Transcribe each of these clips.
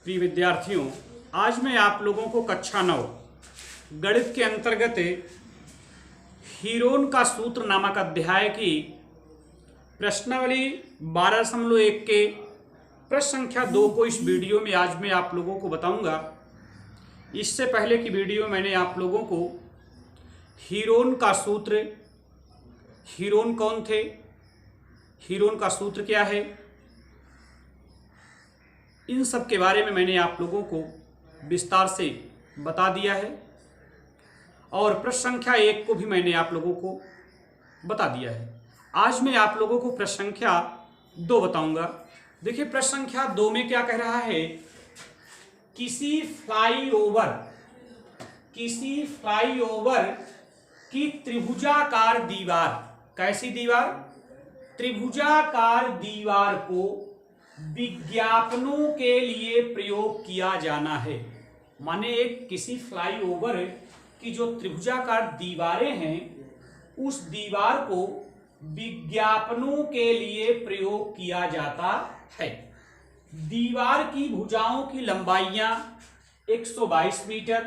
प्रिय विद्यार्थियों, आज मैं आप लोगों को कक्षा 9 गणित के अंतर्गत हीरोन का सूत्र नामक अध्याय की प्रश्नावली 12.1 के प्रश्न संख्या 2 को इस वीडियो में आज मैं आप लोगों को बताऊंगा। इससे पहले की वीडियो मैंने आप लोगों को हीरोन का सूत्र, हीरोन कौन थे, हीरोन का सूत्र क्या है, इन सब के बारे में मैंने आप लोगों को विस्तार से बता दिया है और प्रश्न संख्या 1 को भी मैंने आप लोगों को बता दिया है। आज मैं आप लोगों को प्रश्न संख्या 2 बताऊंगा। देखिए प्रश्न संख्या 2 में क्या कह रहा है, किसी फ्लाईओवर की त्रिभुजाकार दीवार, कैसी दीवार, त्रिभुजाकार दीवार को विज्ञापनों के लिए प्रयोग किया जाना है। माने एक किसी फ्लाईओवर की जो त्रिभुजाकार दीवारें हैं उस दीवार को विज्ञापनों के लिए प्रयोग किया जाता है। दीवार की भुजाओं की लंबाइयां 122 मीटर,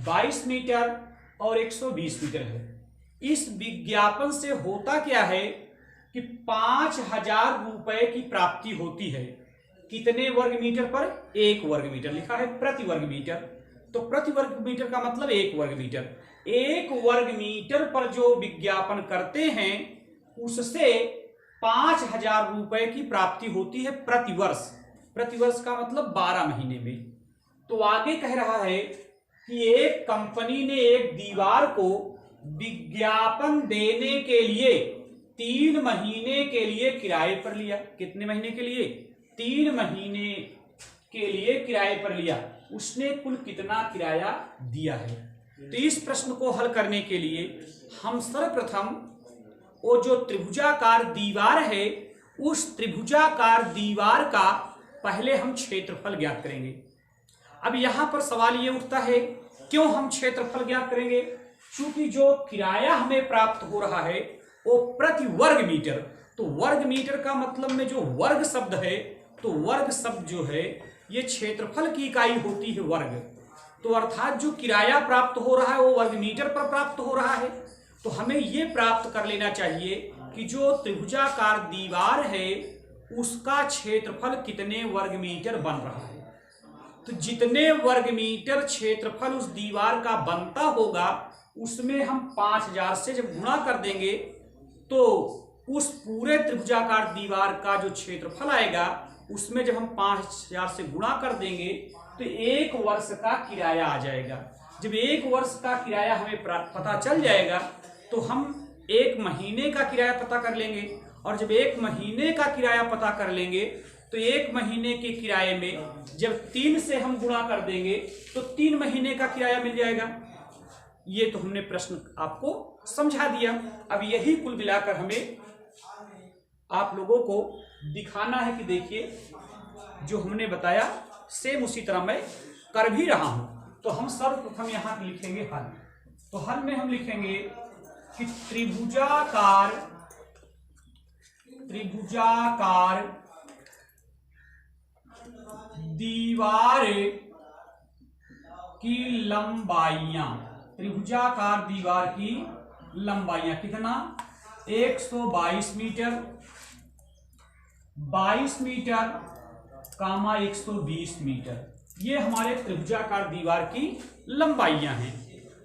22 मीटर और 120 मीटर है। इस विज्ञापन से होता क्या है कि 5,000 रुपए की प्राप्ति होती है। कितने वर्ग मीटर पर? 1 वर्ग मीटर लिखा है प्रति वर्ग मीटर, तो प्रति वर्ग मीटर का मतलब 1 वर्ग मीटर। 1 वर्ग मीटर पर जो विज्ञापन करते हैं उससे 5,000 रुपए की प्राप्ति होती है प्रतिवर्ष। प्रतिवर्ष का मतलब 12 महीने में। तो आगे कह रहा है कि एक कंपनी ने एक दीवार को विज्ञापन देने के लिए 3 महीने के लिए किराए पर लिया। कितने महीने के लिए? 3 महीने के लिए किराए पर लिया। उसने कुल कितना किराया दिया है? तो इस प्रश्न को हल करने के लिए हम सर्वप्रथम वो जो त्रिभुजाकार दीवार है उस त्रिभुजाकार दीवार का पहले हम क्षेत्रफल ज्ञात करेंगे। अब यहां पर सवाल ये उठता है, क्यों हम क्षेत्रफल ज्ञात करेंगे? क्योंकि जो किराया हमें प्राप्त हो रहा है वो प्रति वर्ग मीटर, तो वर्ग मीटर का मतलब में जो वर्ग शब्द है, तो वर्ग शब्द जो है ये क्षेत्रफल की इकाई होती है वर्ग। तो अर्थात जो किराया प्राप्त हो रहा है वो वर्ग मीटर पर प्राप्त हो रहा है। तो हमें ये प्राप्त कर लेना चाहिए कि जो त्रिभुजाकार दीवार है उसका क्षेत्रफल कितने वर्ग मीटर बन रहा है। तो जितने वर्ग मीटर क्षेत्रफल उस दीवार का बनता होगा उसमें हम 5,000 से जब गुणा कर देंगे तो उस पूरे त्रिभुजाकार दीवार का जो क्षेत्रफल आएगा उसमें जब हम 5,000 से गुणा कर देंगे तो 1 वर्ष का किराया आ जाएगा। जब 1 वर्ष का किराया हमें पता चल जाएगा तो हम 1 महीने का किराया पता कर लेंगे, और जब 1 महीने का किराया पता कर लेंगे तो 1 महीने के किराए में जब 3 से हम गुणा कर देंगे तो 3 महीने का किराया मिल जाएगा। ये तो हमने प्रश्न आपको समझा दिया। अब यही कुल मिलाकर हमें आप लोगों को दिखाना है कि देखिए जो हमने बताया सेम उसी तरह मैं कर भी रहा हूं। तो हम सर्वप्रथम यहां लिखेंगे हल। तो हल में हम लिखेंगे कि त्रिभुजाकार दीवार की लंबाइयां, त्रिभुजाकार दीवार की लंबाइयां कितना? 122 मीटर, 22 मीटर, 120 मीटर। ये हमारे त्रिभुजाकार दीवार की लंबाइयां हैं।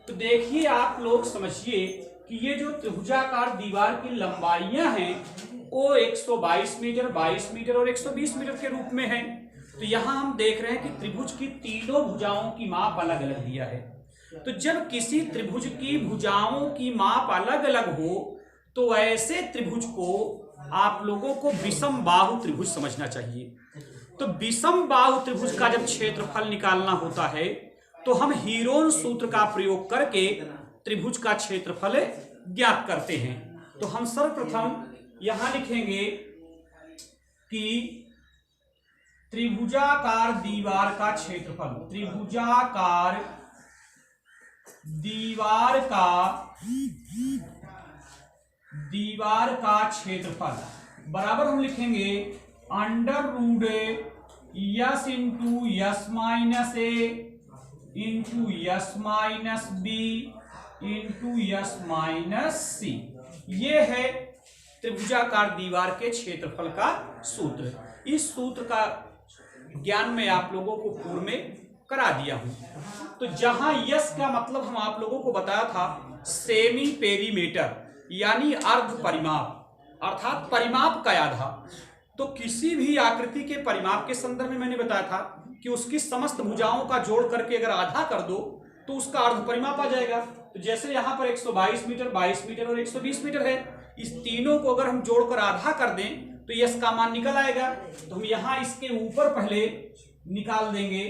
तो देखिए आप लोग समझिए कि ये जो त्रिभुजाकार दीवार की लंबाइयां हैं वो 122 मीटर, 22 मीटर और 120 मीटर के रूप में है। तो यहां हम देख रहे हैं कि त्रिभुज की तीनों भुजाओं की माप अलग अलग दिया है। तो जब किसी त्रिभुज की भुजाओं की माप अलग अलग हो तो ऐसे त्रिभुज को आप लोगों को विषम बाहु त्रिभुज समझना चाहिए। तो विषम बाहु त्रिभुज का जब क्षेत्रफल निकालना होता है तो हम हीरोन सूत्र का प्रयोग करके त्रिभुज का क्षेत्रफल ज्ञात करते हैं। तो हम सर्वप्रथम यहां लिखेंगे कि त्रिभुजाकार दीवार का क्षेत्रफल, त्रिभुजाकार दीवार का क्षेत्रफल बराबर हम लिखेंगे under root S into S minus A into S minus B into S minus C. ये है त्रिभुजाकार दीवार के क्षेत्रफल का सूत्र। इस सूत्र का ज्ञान मैं आप लोगों को पूर्व में करा दिया हूं। तो जहां यस का मतलब हम आप लोगों को बताया था सेमी पेरीमीटर यानी अर्ध परिमाप, अर्थात परिमाप का आधा। तो किसी भी आकृति के परिमाप के संदर्भ में मैंने बताया था कि उसकी समस्त भुजाओं का जोड़ करके अगर आधा कर दो तो उसका अर्ध परिमाप आ जाएगा। तो जैसे यहाँ पर 122 मीटर, 22 मीटर और 120 मीटर है, इस तीनों को अगर हम जोड़कर आधा कर दें तो यस का मान निकल आएगा। तो हम यहाँ इसके ऊपर पहले निकाल देंगे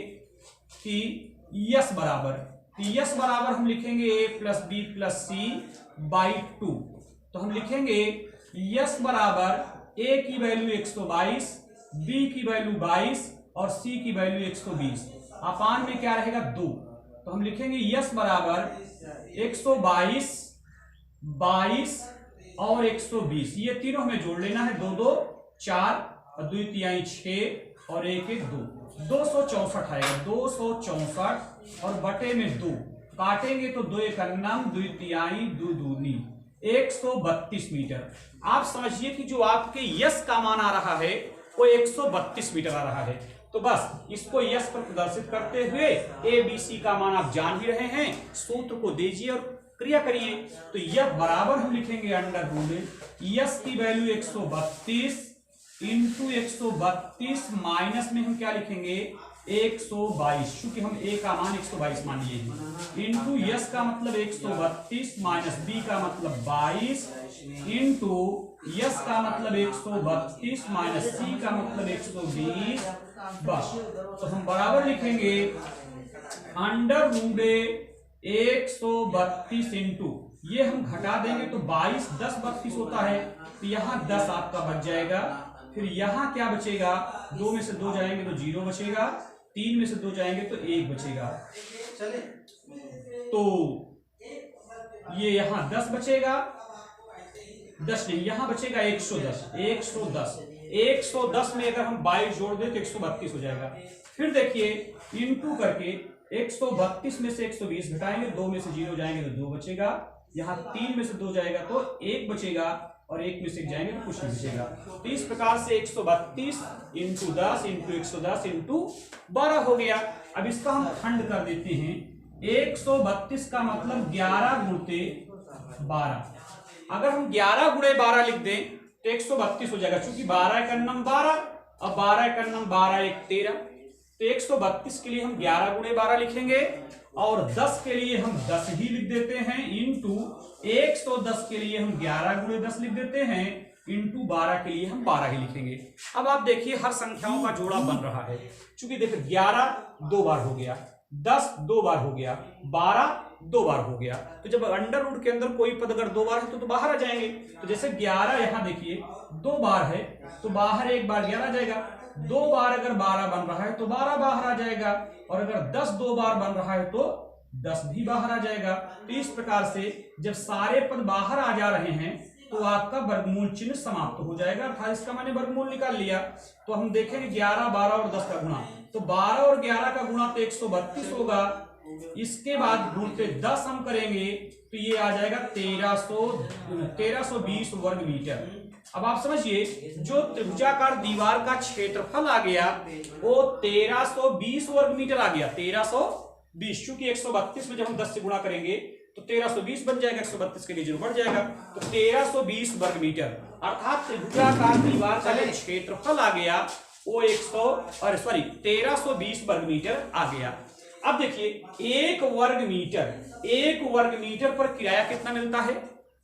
कि यस बराबर, तो यस बराबर हम लिखेंगे a plus B plus C by 2। तो हम लिखेंगे यस बराबर a की वैल्यू 122, b की वैल्यू 22 और c की वैल्यू 120। अपान में क्या रहेगा 2। तो हम लिखेंगे यस बराबर 122, 22 और 120। ये तीनों हमें जोड़ लेना है, 2 2 4 और 2 तिहाई 6 और 1 1 2, 264 आएगा। 264 और बटे में 2 काटेंगे तो 2 1 9, 2 तिहाई 2 दूनी 132 मीटर। आप समझिए कि जो आपके यस का मान आ रहा है वो 132 मीटर आ रहा है। तो बस इसको यस पर प्रदर्शित करते हुए ए बी सी का मान आप जान ही रहे हैं, सूत्र को दीजिए और क्रिया करिए। तो यह बराबर हम लिखेंगे अंडर रूट यस की वैल्यू 132 इंटू 132 माइनस में हम क्या लिखेंगे 122, क्योंकि हम ए का मान 122 मान लिए हैं, इंटू यस का मतलब 132 माइनस बी का मतलब 22 इंटू यस का मतलब 132 माइनस सी का मतलब 120। बस तो हम बराबर लिखेंगे अंडर रूट 132 इंटू ये हम घटा देंगे तो 22 10 32 होता है, तो यहाँ 10 आपका बच जाएगा। फिर यहाँ क्या बचेगा, 2 में से 2 जाएंगे तो 0 बचेगा, 3 में से 2 जाएंगे तो 1 बचेगा। तो ये यहाँ 10 बचेगा, 10 नहीं, यहाँ बचेगा 110। 110 में अगर हम 22 जोड़ दें तो 132 हो जाएगा। फिर देखिए इंटू करके 132 में से 120 घटाएंगे, 2 में से 0 जाएंगे तो 2 बचेगा, यहाँ 3 में से 2 जाएगा तो 1 बचेगा और 1 में से जाएंगे तो कुछ नहीं बचेगा। तो इस प्रकार से 132 इंटू 10 इंटू 110 इंटू 12 हो गया। अब इसका हम खंड कर देते हैं, 132 का मतलब 11 गुणते 12। अगर हम 11 गुणे 12 लिख दें तो 132 हो जाएगा, क्योंकि 12 का नम 12 और 12 का नम 12 1 13। तो 132 के लिए हम 11 गुणे 12 लिखेंगे और 10 के लिए हम 10 ही लिख देते हैं, इंटू 110 के लिए हम 11 गुणे 10 लिख देते हैं, इंटू 12 के लिए हम 12 ही लिखेंगे। अब आप देखिए हर संख्याओं का जोड़ा बन रहा है, क्योंकि देखिए 11 2 बार हो गया, 10 2 बार हो गया, 12 2 बार हो गया। तो जब अंडर रूट के अंदर कोई पद अगर 2 बार है तो बाहर आ जाएंगे। तो जैसे 11 यहाँ देखिए 2 बार है तो बाहर 1 बार 11 जाएगा, 2 बार अगर 12 बन रहा है तो 12 बाहर आ जाएगा, और अगर 10 2 बार बन रहा है तो 10 भी बाहर आ जाएगा। तो इस प्रकार से जब सारे पद बाहर आ जा रहे हैं तो आपका वर्गमूल चिन्ह समाप्त हो जाएगा, अर्थात इसका मैंने वर्गमूल निकाल लिया। तो हम देखेंगे 11 12 और 10 का गुणा, तो 12 और 11 का गुणा तो 132 होगा। इसके बाद गुणते 10 हम करेंगे तो ये आ जाएगा 1320 वर्ग मीटर। अब आप समझिए जो त्रिभुजाकार दीवार का क्षेत्रफल आ गया वो 1320 वर्ग मीटर आ गया। 1320, क्योंकि 132 में जब हम 10 से गुणा करेंगे तो 1320 बन जाएगा, 132 के लिए 0 बढ़ जाएगा, तो 1320 वर्ग मीटर। अर्थात त्रिभुजाकार दीवार का जो क्षेत्रफल आ गया वो 1320 वर्ग मीटर आ गया। अब देखिए 1 वर्ग मीटर पर किराया कितना मिलता है,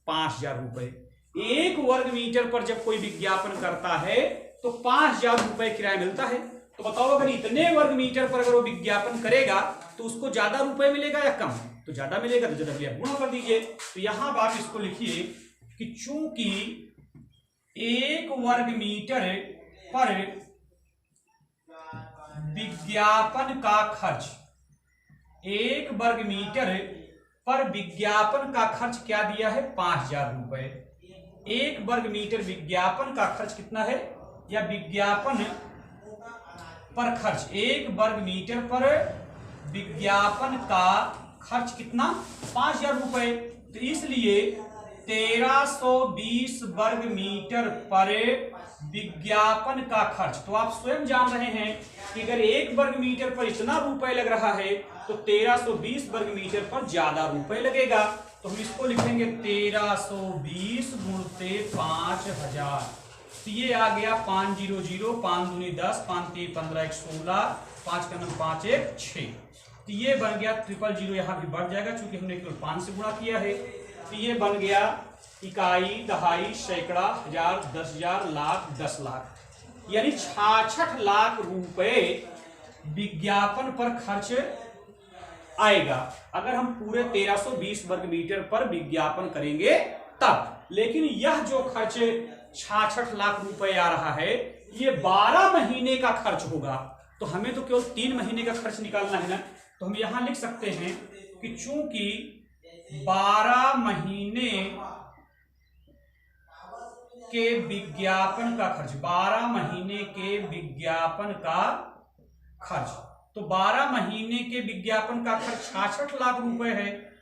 5000 रुपए। 1 वर्ग मीटर पर जब कोई विज्ञापन करता है तो 5000 रुपए किराया मिलता है। तो बताओ अगर इतने वर्ग मीटर पर अगर वो विज्ञापन करेगा तो उसको ज्यादा रुपए मिलेगा या कम, तो ज्यादा मिलेगा, तो ज्यादा भैया गुणा कर दीजिए। तो यहां आप इसको लिखिए कि चूंकि 1 वर्ग मीटर पर विज्ञापन का खर्च, 1 वर्ग मीटर पर विज्ञापन का खर्च क्या दिया है, 5000 रुपए। 1 वर्ग मीटर विज्ञापन का खर्च कितना है, या विज्ञापन पर खर्च, 1 वर्ग मीटर पर विज्ञापन का खर्च कितना? 5,000 रुपए। तो इसलिए 1320 वर्ग मीटर पर विज्ञापन का खर्च। तो आप स्वयं जान रहे हैं कि अगर 1 वर्ग मीटर पर इतना रुपए लग रहा है तो 1320 वर्ग मीटर पर ज्यादा रुपए लगेगा। तो हम इसको लिखेंगे 1320 गुणते 5000। तो ये आ गया 500, 5 दूनी 10, 5 3 15, 1 16, 5 का 5 1 6। तो ये बन गया 000, यहाँ भी बढ़ जाएगा क्योंकि हमने केवल 5 से गुणा किया है। तो ये बन गया इकाई, दहाई, सैकड़ा, हजार, 10,000, लाख, 10 लाख, यानी 66 लाख रुपए विज्ञापन पर खर्च आएगा अगर हम पूरे 1320 वर्ग मीटर पर विज्ञापन करेंगे तब। लेकिन यह जो खर्च 66 लाख रुपए आ रहा है ये 12 महीने का खर्च होगा। तो हमें तो केवल 3 महीने का खर्च निकालना है ना। तो हम यहां लिख सकते हैं कि चूंकि 12 महीने के विज्ञापन का खर्च, 12 महीने के विज्ञापन का खर्च, तो 12 महीने के विज्ञापन का खर्च 66 लाख रुपए है।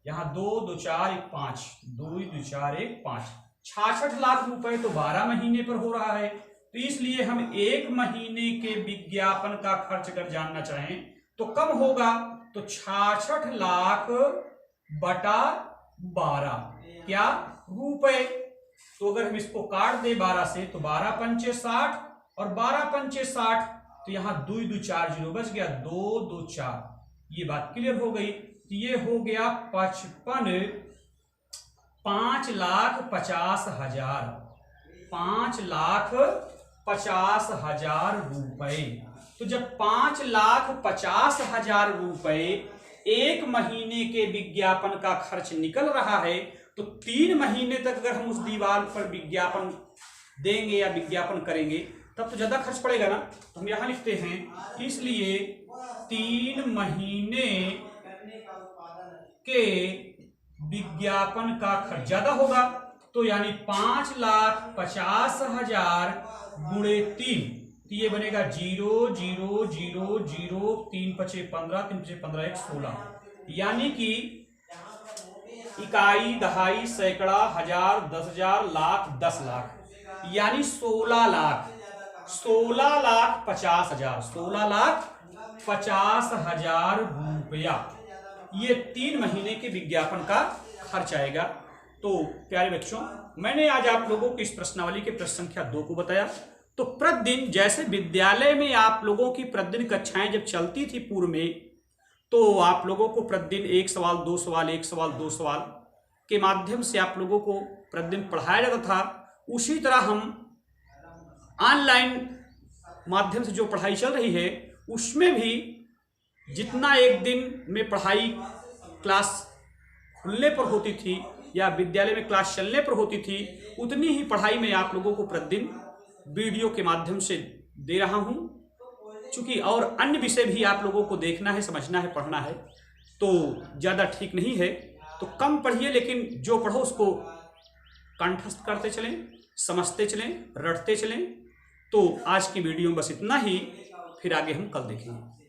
यहां 2 2 4 1 5, 2 2 4 1 5, 66 लाख रुपए तो 12 महीने पर हो रहा है। तो इसलिए हम 1 महीने के विज्ञापन का खर्च अगर जानना चाहें तो कम होगा। तो 66 लाख बटा 12 क्या रुपए। तो अगर हम इसको काट दे 12 से तो 12 पंचे 60 और 12 पंचे 60, तो यहां 2 2 4 0 बच गया, 2 2 4। ये बात क्लियर हो गई। तो ये हो गया 5,50,000, 5,50,000 रुपए। तो जब 5,50,000 रुपए 1 महीने के विज्ञापन का खर्च निकल रहा है तो 3 महीने तक अगर हम उस दीवार पर विज्ञापन देंगे या विज्ञापन करेंगे तब तो ज्यादा खर्च पड़ेगा ना। तो हम यहां लिखते हैं इसलिए 3 महीने के विज्ञापन का खर्च ज्यादा होगा। तो यानी 5,50,000 गुणे 3, तो ये बनेगा 0 0 0 0, 3 पचे 15, 3 पचे 15, 1 16, यानी कि इकाई, दहाई, सैकड़ा, हजार, 10,000, लाख, 10 लाख, यानी 16 लाख, 16,50,000, 16,50,000 रुपया ये 3 महीने के विज्ञापन का खर्च आएगा। तो प्यारे बच्चों, मैंने आज आप लोगों को इस प्रश्नावली के प्रश्न संख्या 2 को बताया। तो प्रतिदिन जैसे विद्यालय में आप लोगों की प्रतिदिन कक्षाएं जब चलती थी पूर्व में, तो आप लोगों को प्रतिदिन 1 सवाल 2 सवाल 1 सवाल 2 सवाल के माध्यम से आप लोगों को प्रतिदिन पढ़ाया जाता था। उसी तरह हम ऑनलाइन माध्यम से जो पढ़ाई चल रही है उसमें भी जितना एक दिन में पढ़ाई क्लास खुलने पर होती थी या विद्यालय में क्लास चलने पर होती थी, उतनी ही पढ़ाई मैं आप लोगों को प्रतिदिन वीडियो के माध्यम से दे रहा हूं। चूंकि और अन्य विषय भी आप लोगों को देखना है, समझना है, पढ़ना है, तो ज़्यादा ठीक नहीं है। तो कम पढ़िए, लेकिन जो पढ़ो उसको कंठस्थ करते चलें, समझते चलें, रटते चलें। तो आज की वीडियो में बस इतना ही, फिर आगे हम कल देखेंगे।